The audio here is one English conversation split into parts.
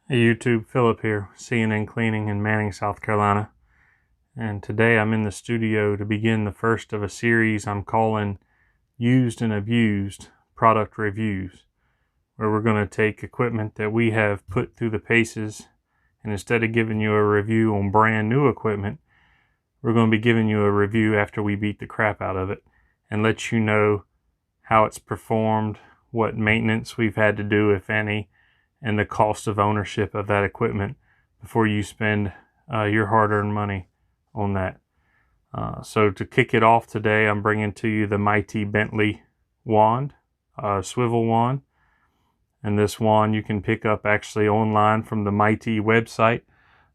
Hey YouTube, Philip here, CNN Cleaning in Manning, South Carolina. And today I'm in the studio to begin the first of a series I'm calling Used and Abused Product Reviews, where we're going to take equipment that we have put through the paces, and instead of giving you a review on brand new equipment, we're going to be giving you a review after we beat the crap out of it and let you know how it's performed, what maintenance we've had to do, if any, and the cost of ownership of that equipment before you spend your hard-earned money on that. So to kick it off today, I'm bringing to you the Mytee Bentley wand, swivel wand. And this wand you can pick up actually online from the Mytee website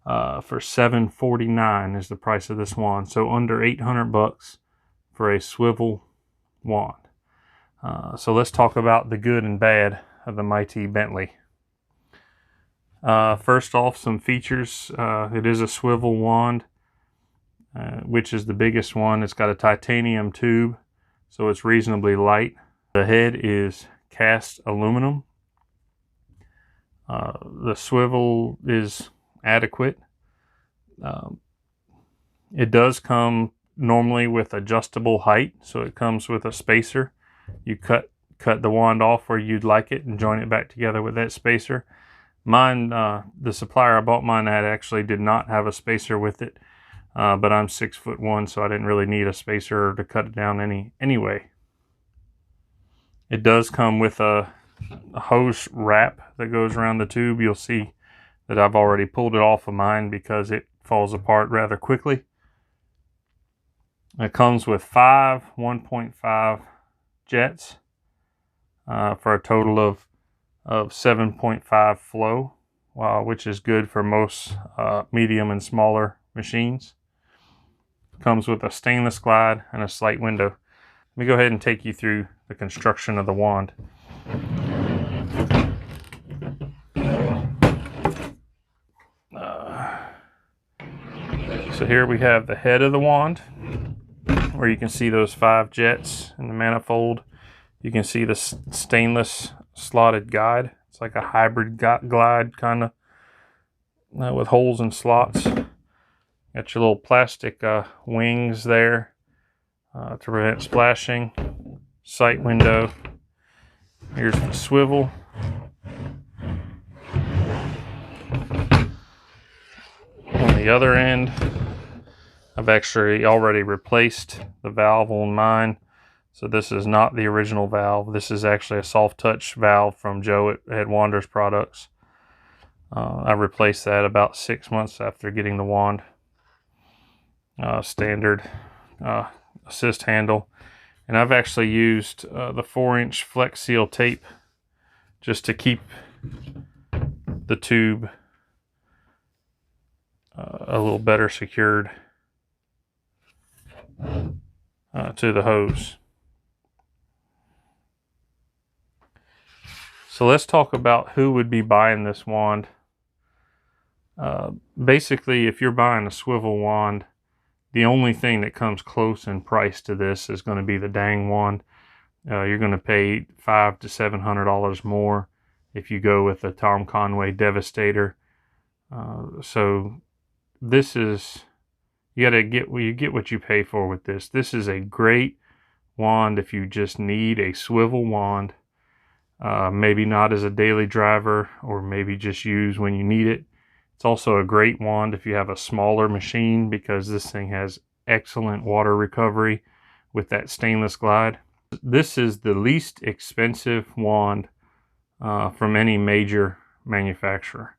for $749 is the price of this wand. So under $800 for a swivel wand. So let's talk about the good and bad of the Mytee Bentley. First off, some features. It is a swivel wand, which is the biggest one. It's got a titanium tube, so it's reasonably light. The head is cast aluminum. The swivel is adequate. It does come normally with adjustable height, so it comes with a spacer. You cut the wand off where you'd like it and join it back together with that spacer. Mine, the supplier I bought mine at actually did not have a spacer with it, but I'm 6'1", so I didn't really need a spacer to cut it down anyway. It does come with a hose wrap that goes around the tube. You'll see that I've already pulled it off of mine because it falls apart rather quickly. It comes with 5 1.5 jets for a total of 7.5 flow, which is good for most medium and smaller machines. Comes with a stainless glide and a slight window. Let me go ahead and take you through the construction of the wand. So here we have the head of the wand, where you can see those 5 jets in the manifold. You can see the stainless slotted guide. It's like a hybrid glide kind of with holes and slots. Got your little plastic wings there to prevent splashing. Sight window. Here's the swivel. On the other end, I've actually already replaced the valve on mine. So this is not the original valve. This is actually a soft touch valve from Joe at Wander's Products. I replaced that about 6 months after getting the wand. Standard assist handle. And I've actually used the 4-inch Flex Seal tape just to keep the tube a little better secured to the hose. So let's talk about who would be buying this wand. Basically, if you're buying a swivel wand, the only thing that comes close in price to this is going to be the dang wand. You're going to pay $500 to $700 more if you go with the Tom Conway Devastator. So this is, you got to get what you pay for with this. This is a great wand if you just need a swivel wand. Maybe not as a daily driver, or maybe just use when you need it. It's also a great wand if you have a smaller machine, because this thing has excellent water recovery with that stainless glide. This is the least expensive wand from any major manufacturer.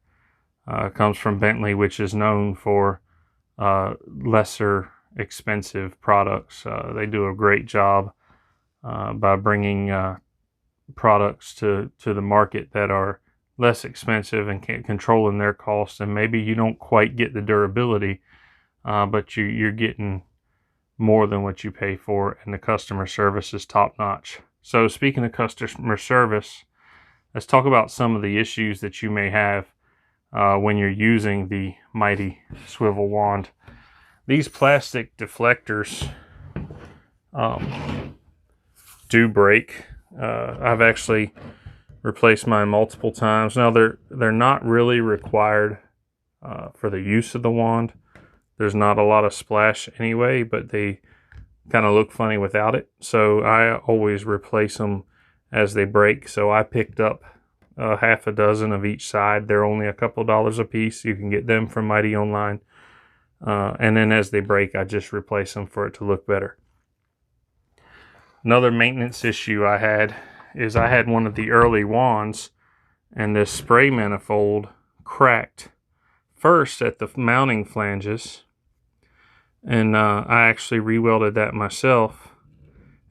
It comes from Bentley, which is known for lesser expensive products. They do a great job by bringing products to the market that are less expensive and controlling their costs, and maybe you don't quite get the durability, but you're getting more than what you pay for, and the customer service is top notch. So speaking of customer service, let's talk about some of the issues that you may have when you're using the Mytee swivel wand. These plastic deflectors do break. I've actually replaced mine multiple times. Now they're not really required for the use of the wand. There's not a lot of splash anyway, but they kind of look funny without it. So I always replace them as they break. So I picked up half a dozen of each side. They're only a couple dollars a piece. You can get them from Mytee online. And then as they break, I just replace them for it to look better. Another maintenance issue I had is I had one of the early wands, and this spray manifold cracked first at the mounting flanges, and I actually rewelded that myself.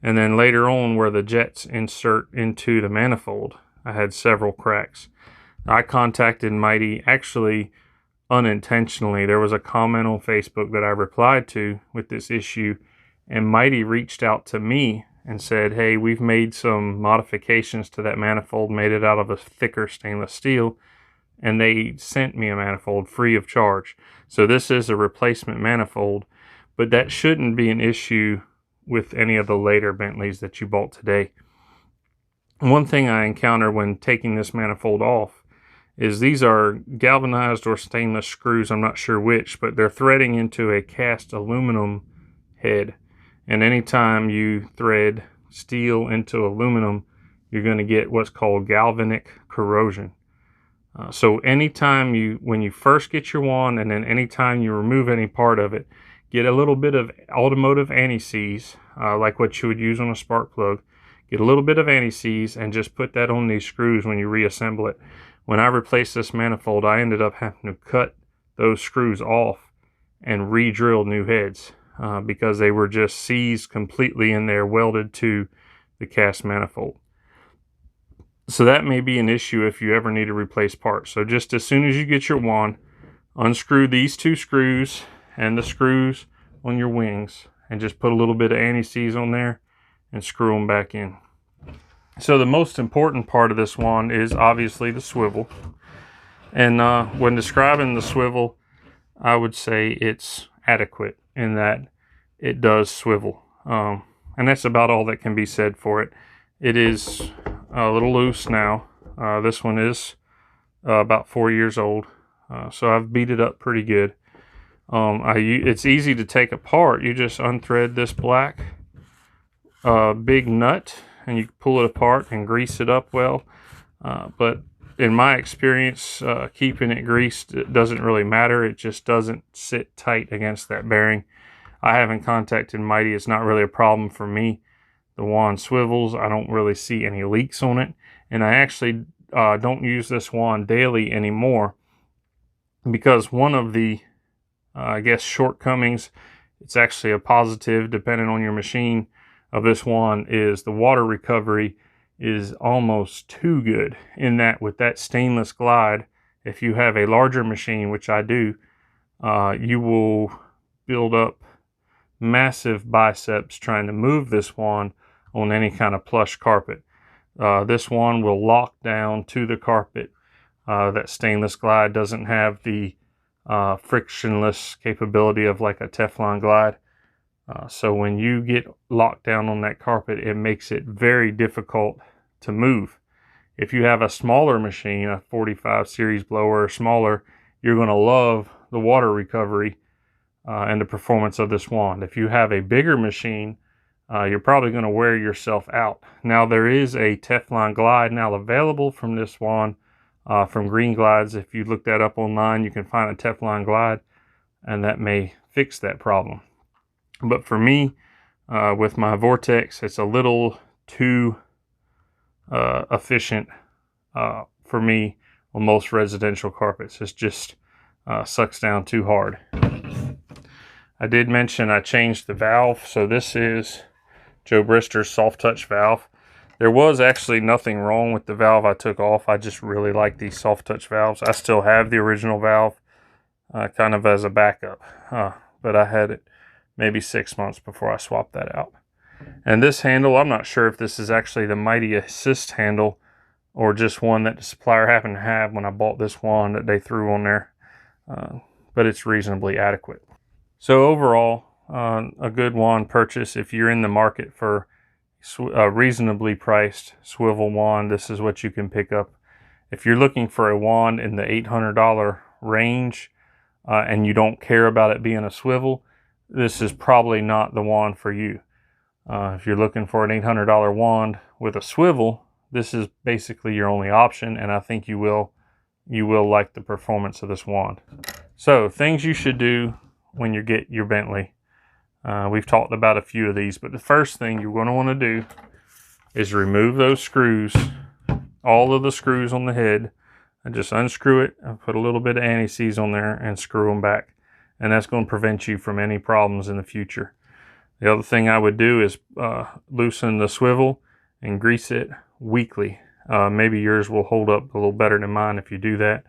And then later on, where the jets insert into the manifold, I had several cracks. I contacted Mytee, actually unintentionally. There was a comment on Facebook that I replied to with this issue, and Mytee reached out to me and said, hey, we've made some modifications to that manifold, made it out of a thicker stainless steel, and they sent me a manifold free of charge. So this is a replacement manifold, but that shouldn't be an issue with any of the later Bentleys that you bought today. One thing I encounter when taking this manifold off is these are galvanized or stainless screws, I'm not sure which, but they're threading into a cast aluminum head. And anytime you thread steel into aluminum, you're going to get what's called galvanic corrosion. So anytime when you first get your wand, and then anytime you remove any part of it, get a little bit of automotive anti-seize, like what you would use on a spark plug. Get a little bit of anti-seize and just put that on these screws when you reassemble it. When I replaced this manifold, I ended up having to cut those screws off and re-drill new heads. Because they were just seized completely in there, welded to the cast manifold. So that may be an issue if you ever need to replace parts. So just as soon as you get your wand, unscrew these two screws and the screws on your wings, and just put a little bit of anti-seize on there and screw them back in. So the most important part of this wand is obviously the swivel. And when describing the swivel, I would say it's adequate in that it does swivel, and that's about all that can be said for it. It is a little loose now. This one is about 4 years old, so I've beat it up pretty good. It's easy to take apart. You just unthread this black big nut and you pull it apart and grease it up well, but in my experience, keeping it greased, it doesn't really matter. It just doesn't sit tight against that bearing. I haven't contacted Mytee. It's not really a problem for me. The wand swivels. I don't really see any leaks on it. And I actually don't use this wand daily anymore, because one of the, I guess, shortcomings, it's actually a positive depending on your machine, of this wand is the water recovery is almost too good, in that with that stainless glide, if you have a larger machine, which I do, you will build up massive biceps trying to move this wand on any kind of plush carpet. This wand will lock down to the carpet. That stainless glide doesn't have the frictionless capability of like a Teflon glide. So when you get locked down on that carpet, it makes it very difficult to move. If you have a smaller machine, a 45 series blower or smaller, you're going to love the water recovery and the performance of this wand. If you have a bigger machine, you're probably going to wear yourself out. Now there is a Teflon glide now available from this wand, from Green Glides. If you look that up online, you can find a Teflon glide, and that may fix that problem. But for me, with my Vortex, it's a little too efficient for me on most residential carpets. It just sucks down too hard. I did mention I changed the valve. So this is Joe Brister's soft touch valve. There was actually nothing wrong with the valve I took off. I just really like these soft touch valves. I still have the original valve kind of as a backup, but I had it maybe 6 months before I swapped that out. And this handle, I'm not sure if this is actually the Mytee Assist handle or just one that the supplier happened to have when I bought this wand that they threw on there, but it's reasonably adequate. So overall, a good wand purchase if you're in the market for reasonably priced swivel wand, this is what you can pick up. If you're looking for a wand in the $800 range and you don't care about it being a swivel, this is probably not the wand for you. If you're looking for an $800 wand with a swivel, this is basically your only option, and I think you will like the performance of this wand. So, things you should do when you get your Bentley. We've talked about a few of these, but the first thing you're going to want to do is remove those screws, all of the screws on the head, and just unscrew it and put a little bit of anti-seize on there and screw them back. And that's going to prevent you from any problems in the future. The other thing I would do is loosen the swivel and grease it weekly. Maybe yours will hold up a little better than mine if you do that.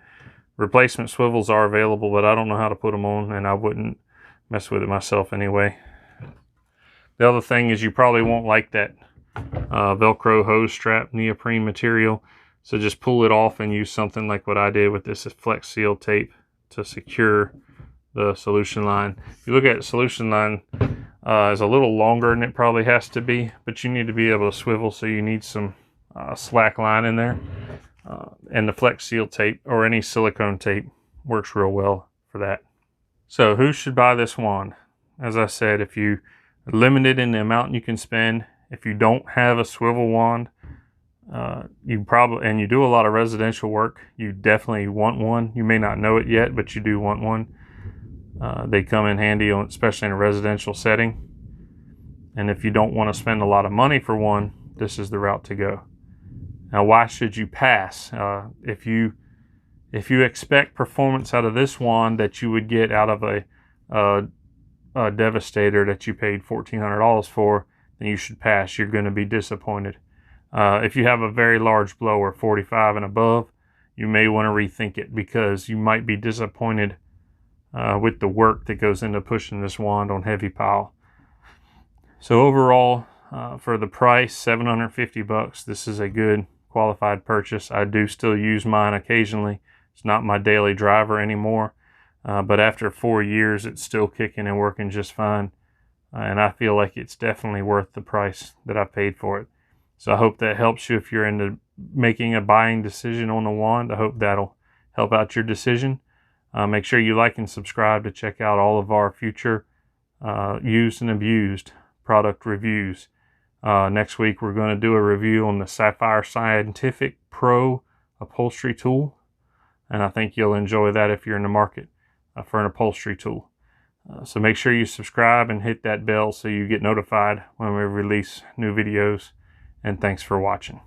Replacement swivels are available, but I don't know how to put them on, and I wouldn't mess with it myself anyway. The other thing is you probably won't like that Velcro hose strap neoprene material, so just pull it off and use something like what I did with this Flex Seal tape to secure the solution line. If you look at solution line, is a little longer than it probably has to be, but you need to be able to swivel, so you need some slack line in there. And the Flex Seal tape or any silicone tape works real well for that. So who should buy this wand? As I said, if you are limited in the amount you can spend, if you don't have a swivel wand, and you do a lot of residential work, you definitely want one. You may not know it yet, but you do want one. They come in handy, especially in a residential setting. And if you don't want to spend a lot of money for one, this is the route to go. Now, why should you pass? If you expect performance out of this wand that you would get out of a Devastator that you paid $1,400 for, then you should pass. You're going to be disappointed. If you have a very large blower, 45 and above, you may want to rethink it, because you might be disappointed with the work that goes into pushing this wand on heavy pile. So overall, for the price, $750, this is a good qualified purchase. I do still use mine occasionally. It's not my daily driver anymore, but after 4 years, it's still kicking and working just fine. And I feel like it's definitely worth the price that I paid for it. So I hope that helps you if you're into making a buying decision on the wand. I hope that'll help out your decision. Make sure you like and subscribe to check out all of our future used and abused product reviews. Next week, we're going to do a review on the Sapphire Scientific Pro upholstery tool. And I think you'll enjoy that if you're in the market for an upholstery tool. So make sure you subscribe and hit that bell so you get notified when we release new videos. And thanks for watching.